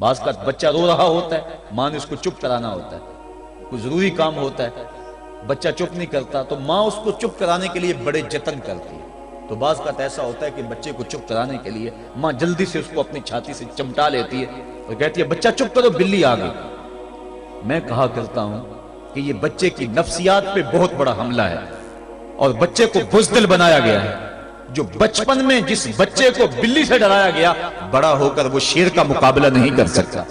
بعض کا بچہ رو رہا ہوتا ہے، ماں نے اس کو چپ کرانا ہوتا ہے، کوئی ضروری کام ہوتا ہے، بچہ چپ نہیں کرتا تو ماں اس کو چپ کرانے کے لیے بڑے جتن کرتی ہے۔ تو بعض کا ایسا ہوتا ہے کہ بچے کو چپ کرانے کے لیے ماں جلدی سے اس کو اپنی چھاتی سے چمٹا لیتی ہے اور کہتی ہے بچہ چپ کرو، بلی آ گئی۔ میں کہا کرتا ہوں کہ یہ بچے کی نفسیات پہ بہت بڑا حملہ ہے اور بچے کو بزدل بنایا گیا ہے۔ جو بچپن میں جس بچے کو بلی سے ڈرایا گیا، بڑا ہو کر وہ شیر کا مقابلہ نہیں کر سکتا۔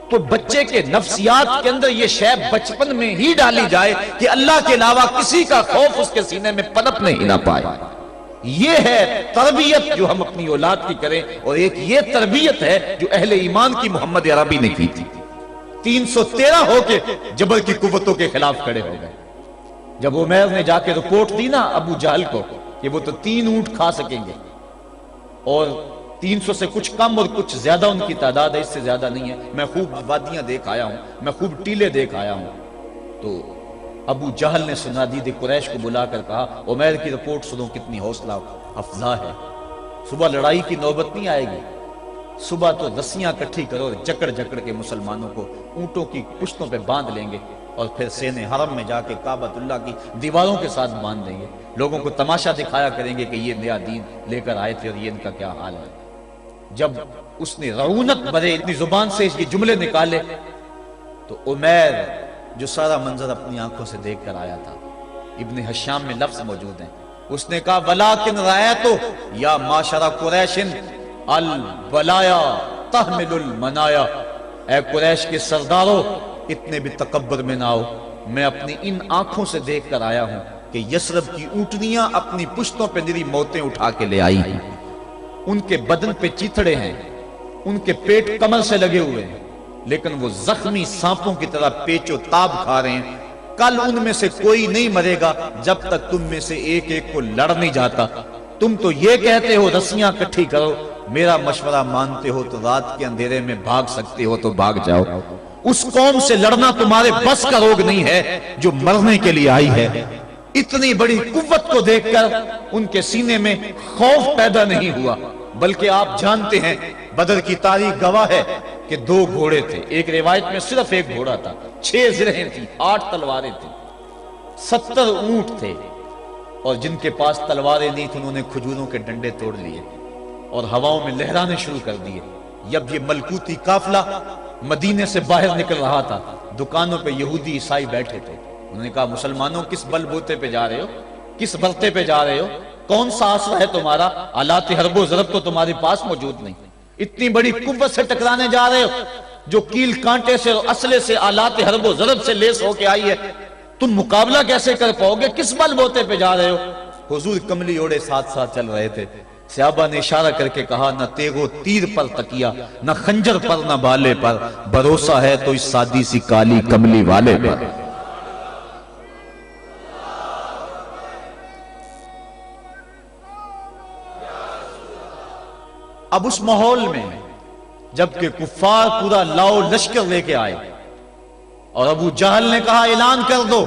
تو بچے کے نفسیات کے اندر یہ شے بچپن میں ہی ڈالی جائے کہ اللہ کے علاوہ کسی کا خوف اس کے سینے میں پنپنے ہی نہ پائے۔ یہ ہے تربیت جو ہم اپنی اولاد کی کریں، اور ایک یہ تربیت ہے جو اہل ایمان کی محمد عربی نے کی تھی۔ 313 ہو کے جبر کی قوتوں کے خلاف کھڑے ہو گئے۔ جب عمیر نے جا کے رپورٹ دی نا ابو جہل کو کہ وہ تو 3 اونٹ کھا سکیں گے، اور 300 سے کچھ کم اور کچھ زیادہ ان کی تعداد ہے، اس سے زیادہ نہیں ہے، میں خوب وادیاں دیکھ آیا ہوں، میں خوب ٹیلے دیکھ آیا ہوں، تو ابو جہل نے سنادید قریش کو بلا کر کہا عمیر کی رپورٹ سنو کتنی حوصلہ افزا ہے، صبح لڑائی کی نوبت نہیں آئے گی، صبح تو رسیاں کٹھی کرو، جکڑ جکڑ کے مسلمانوں کو اونٹوں کی پشتوں پہ باندھ لیں گے اور پھر سینے حرم میں جا کے کعبۃ اللہ کی دیواروں کے ساتھ باندھ دیں گے، لوگوں کو تماشا دکھایا کریں گے کہ یہ نیا دین لے کر آئے تھے اور یہ ان کا کیا حال ہے۔ جب اس نے رعونت بھرے اتنی زبان سے اس کے جملے نکالے تو عمیر جو سارا منظر اپنی آنکھوں سے دیکھ کر آیا تھا، ابن حشام میں لفظ موجود ہیں، اس نے کہا وَلَٰكِنْ رَأَيْتُ يَا مَعْشَرَ قُرَيْشٍ الْبَلَايَا تَحْمِلُ الْمَنَايَا، اے قریش کے سرداروں اتنے بھی تکبر میں نہ آؤ، میں اپنی ان آنکھوں سے دیکھ کر آیا ہوں کہ یثرب کی اونٹنیاں اپنی پشتوں پہ نری موتیں اٹھا کے لے آئی ہیں، ان کے بدن پہ چیتھڑے ہیں، ان کے پیٹ کمر سے لگے ہوئے ہیں، لیکن وہ زخمی سانپوں کی طرح پیچ و تاب کھا رہے ہیں، کل ان میں سے کوئی نہیں مرے گا جب تک تم میں سے ایک ایک کو لڑ نہیں جاتا۔ تم تو یہ کہتے ہو رسیاں کٹھی کرو، میرا مشورہ مانتے ہو تو رات کے اندھیرے میں بھاگ سکتے ہو تو بھاگ جاؤ، اس قوم سے لڑنا تمہارے بس کا روگ نہیں ہے جو مرنے کے لیے آئی ہے۔ اتنی بڑی قوت کو دیکھ کر ان کے سینے میں خوف پیدا نہیں ہوا، بلکہ آپ جانتے ہیں بدر کی تاریخ گواہ ہے کہ 2 گھوڑے تھے، ایک روایت میں صرف 1 گھوڑا تھا، 6 زرہیں تھیں، 8 تلواریں تھیں، 70 اونٹ تھے، اور جن کے پاس تلواریں نہیں تھیں انہوں نے کھجوروں کے ڈنڈے توڑ لیے اور ہواؤں میں لہرانے شروع کر دیے۔ جب یہ ملکوتی قافلہ مدینے سے باہر نکل رہا تھا، دکانوں پہ یہودی عیسائی بیٹھے تھے، انہوں نے کہا مسلمانوں کس بل بوتے پہ جا رہے ہو، کس برتے پہ جا رہے ہو، کون سا آسرا ہے تمہارا، آلات حرب و ضرب تو تمہارے پاس موجود نہیں، اتنی بڑی قوت سے ٹکرانے جا رہے ہو جو کیل کانٹے سے اور اسلحے سے آلات حرب و ضرب سے لیس ہو کے آئی ہے، تم مقابلہ کیسے کر پاؤ گے، کس بل بوتے پہ جا رہے ہو۔ حضور کملی اوڑے ساتھ ساتھ چل رہے تھے، صحابہ نے اشارہ کر کے کہا نہ تیغ و تیر پر تکیا، نہ خنجر پر نہ بالے پر، بھروسہ ہے تو اس سادی سی کالی کملی والے پر۔ اب اس ماحول میں جبکہ کفار پورا لاؤ لشکر لے کے آئے اور ابو جہل نے کہا اعلان کر دو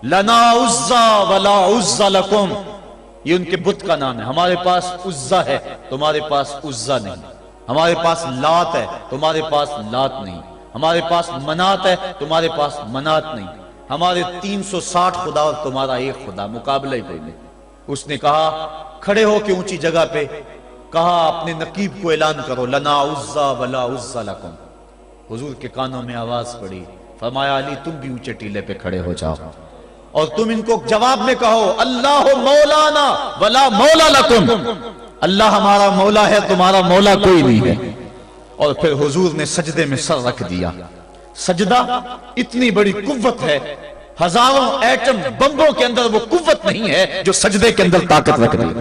لنا عزا ولا عزا لکم، یہ ان کے بت کا نام ہے، ہمارے پاس عزا ہے تمہارے پاس عزا نہیں، ہمارے پاس لات ہے تمہارے پاس لات نہیں، ہمارے پاس منات ہے تمہارے پاس منات نہیں، ہمارے 360 خدا اور تمہارا ایک خدا، مقابلہ ہی کوئی نہیں۔ اس نے کہا کھڑے ہو کے اونچی جگہ پہ کہا اپنے نقیب کو اعلان کرو لنا عزا ولا عزا لکم۔ حضور کے کانوں میں آواز پڑی، فرمایا علی تم بھی اونچے ٹیلے پہ کھڑے ہو جاؤ اور تم ان کو جواب میں کہو اللہ مولانا ولا مولا لکم، اللہ ہمارا مولا ہے تمہارا مولا کوئی نہیں ہے۔ اور پھر حضور نے سجدے میں سر رکھ دیا۔ سجدہ اتنی بڑی قوت ہے، ہزاروں ایٹم بمبوں کے اندر وہ قوت نہیں ہے جو سجدے کے اندر طاقت رکھ دی۔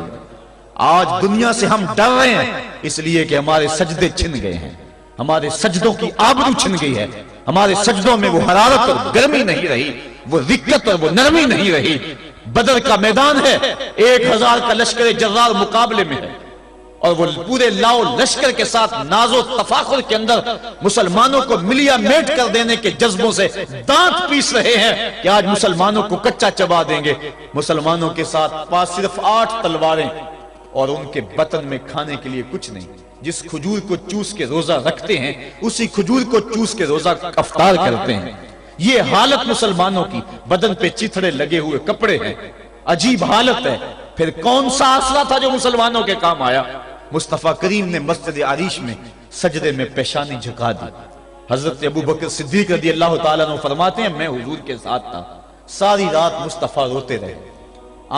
آج دنیا سے ہم ڈر رہے ہیں اس لیے کہ ہمارے سجدے چھن گئے ہیں، ہمارے سجدوں کی آبرو چھن گئی ہے، ہمارے سجدوں میں وہ حرارت اور گرمی نہیں رہی، وہ رقت اور وہ نرمی نہیں رہی۔ بدر کا میدان ہے، 1000 کا لشکر جرار مقابلے میں ہے اور وہ پورے لاؤ لشکر کے ساتھ ناز و تفاخر کے اندر مسلمانوں کو ملیا میٹ کر دینے کے جذبوں سے دانت پیس رہے ہیں کہ آج مسلمانوں کو کچا چبا دیں گے۔ مسلمانوں کے ساتھ پاس صرف 8 تلواریں اور ان کے بطن میں کھانے کے لیے کچھ نہیں۔ جس کھجور کو چوس کے روزہ رکھتے ہیں اسی کھجور کو چوس کے روزہ افطار کرتے ہیں۔ یہ حالت مسلمانوں کی، بدن پہ چتھڑے لگے ہوئے کپڑے ہیں، عجیب حالت ہے۔ پھر کون سا آسرا تھا جو مسلمانوں کے کام آیا؟ مصطفیٰ کریم نے مسجد عریش میں سجدے میں پیشانی جھکا دی۔ حضرت ابو بکر صدیق رضی اللہ تعالیٰ عنہ فرماتے ہیں میں حضور کے ساتھ تھا، ساری رات مصطفیٰ روتے رہے،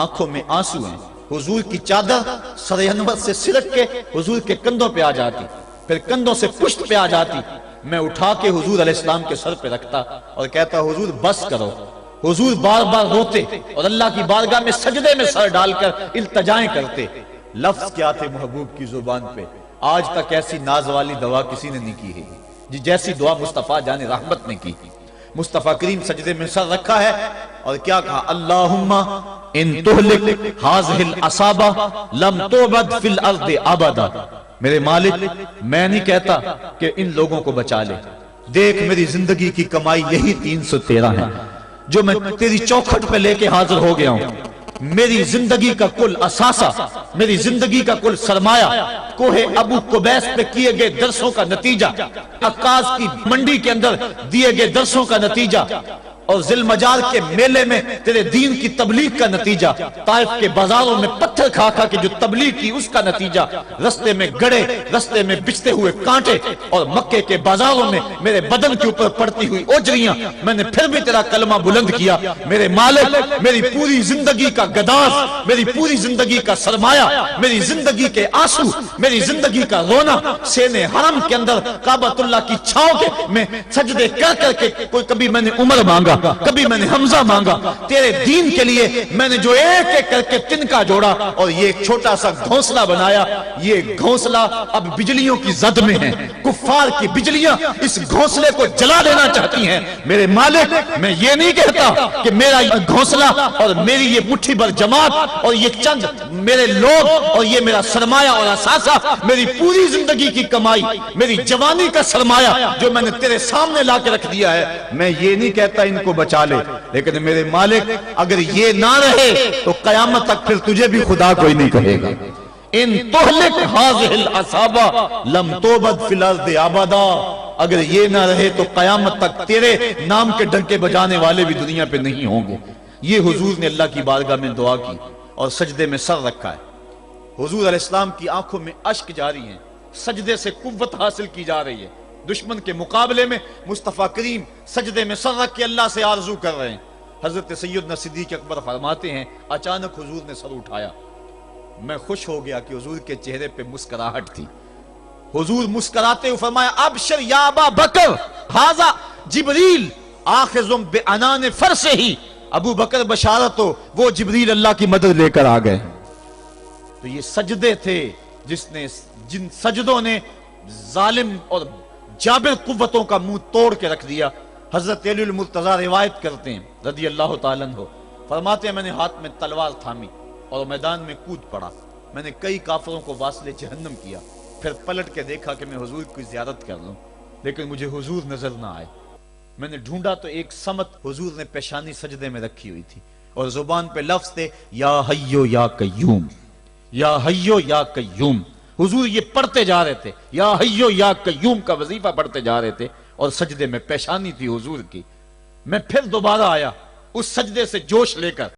آنکھوں میں آنسو ہیں، حضور کی چادر سر انور سے سرک کے حضور کے کندھوں پہ آ جاتی، پھر کندھوں سے پشت پہ آ جاتی، میں اٹھا کے حضور علیہ السلام کے سر پہ رکھتا اور کہتا حضور بس کرو۔ حضور بار بار روتے اور اللہ کی بارگاہ میں سجدے میں سر ڈال کر التجائیں کرتے۔ لفظ کیا تھے محبوب کی زبان پہ؟ آج تک ایسی ناز والی دعا کسی نے نہیں کی ہے جی جیسی دعا مصطفیٰ جان رحمت نے کی۔ مصطفیٰ کریم سجدے میں سر رکھا ہے اور کیا کہا؟ اللہم ان تہلک ہذہ العصابہ لم تعبد فی الارض ابدا۔ میرے مالک میں نہیں کہتا کہ ان لوگوں کو بچا لے، دیکھ میری زندگی کی کمائی یہی 313 ہے جو میں تیری چوکھٹ پہ لے کے حاضر ہو گیا ہوں۔ میری زندگی کا کل اثاثہ، میری زندگی کا کل سرمایہ کوہ ابو قبیس پہ کیے گئے درسوں کا نتیجہ، عکاظ کی منڈی کے اندر دیے گئے درسوں کا نتیجہ، اور ذی المجال کے میلے میں تیرے دین کی تبلیغ کا نتیجہ، طائف کے بازاروں میں پتھر کھا کھا کے جو تبلیغ کی اس کا نتیجہ، رستے میں گڑے، رستے میں بچتے ہوئے کانٹے، اور مکے کے بازاروں میں میرے بدن کے اوپر پڑتی ہوئی اوجریاں، میں نے پھر بھی تیرا کلمہ بلند کیا۔ میرے مالک میری پوری زندگی کا گداز، میری پوری زندگی کا سرمایہ، میری زندگی کے آنسو، میری زندگی کا رونا سینے حرم کے اندر کعبۃ اللہ کی چھاؤں کے میں سجدے کر کر کے، کوئی کبھی میں نے عمر مانگا، کبھی میں نے حمزہ مانگا، تیرے دین کے لیے میں نے جو ایک ایک کر کے تنکا جوڑا اور یہ ایک چھوٹا سا گھونسلہ بنایا، یہ گھونسلہ اب بجلیوں کی زد میں ہے، کفار کی بجلیاں اس گھونسلے کو جلا دینا چاہتی ہیں۔ میرے مالک میں یہ نہیں کہتا کہ میرا گھونسلہ اور میری یہ مٹھی بھر جماعت اور یہ چند میرے لوگ اور یہ میرا سرمایہ اور اثاثہ، میری پوری زندگی کی کمائی، میری جوانی کا سرمایہ جو میں نے تیرے سامنے لا کے رکھ دیا ہے، میں یہ نہیں کہتا ان کو بچا لے، لیکن میرے مالک اگر یہ نہ رہے تو قیامت تک پھر تجھے بھی خدا کوئی نہیں کہے گا۔ ان تہلک ہذہ العصابہ لم تعبد فی الارض ابدا، اگر یہ نہ رہے تو قیامت تک تیرے نام کے ڈنکے بجانے والے بھی دنیا پہ نہیں ہوں گے۔ یہ حضور نے اللہ کی بارگاہ میں دعا کی اور سجدے میں سر رکھا ہے۔ حضور علیہ السلام کی آنکھوں میں اشک جاری ہیں، سجدے سے قوت حاصل کی جا رہی ہے۔ دشمن کے مقابلے میں مصطفیٰ کریم سجدے میں سر رکھ کے اللہ سے آرزو کر رہے ہیں۔ حضرت سیدنا صدیق اکبر فرماتے ہیں اچانک حضور نے سر اٹھایا، میں خوش ہو گیا کہ حضور کے چہرے پہ مسکراہٹ تھی۔ حضور مسکراتے ہوئے فرمایا ابشر یا ابا بکر ھذا جبریل آخذ بعنان فرسہ، ابو بکر بشارت ہو، وہ جبریل اللہ کی مدد لے کر آ گئے۔ تو یہ سجدے تھے جن سجدوں نے ظالم اور جابر قوتوں کا منہ توڑ کے رکھ دیا۔ حضرت علی المرتضیٰ روایت کرتے ہیں رضی اللہ تعالیٰ عنہ، فرماتے ہیں میں نے ہاتھ میں تلوار تھامی اور میدان میں کود پڑا، میں نے کئی کافروں کو واصل جہنم کیا، پھر پلٹ کے دیکھا کہ میں حضور کی زیارت کر لوں لیکن مجھے حضور نظر نہ آئے۔ میں نے ڈھونڈا تو ایک سمت حضور نے پیشانی سجدے میں رکھی ہوئی تھی اور زبان پہ لفظ تھے یا حیو یا قیوم، یا حیو یا قیوم۔ حضور یہ پڑھتے جا رہے تھے، یا حیو یا قیوم کا وظیفہ پڑھتے جا رہے تھے اور سجدے میں پیشانی تھی حضور کی۔ میں پھر دوبارہ آیا اس سجدے سے جوش لے کر۔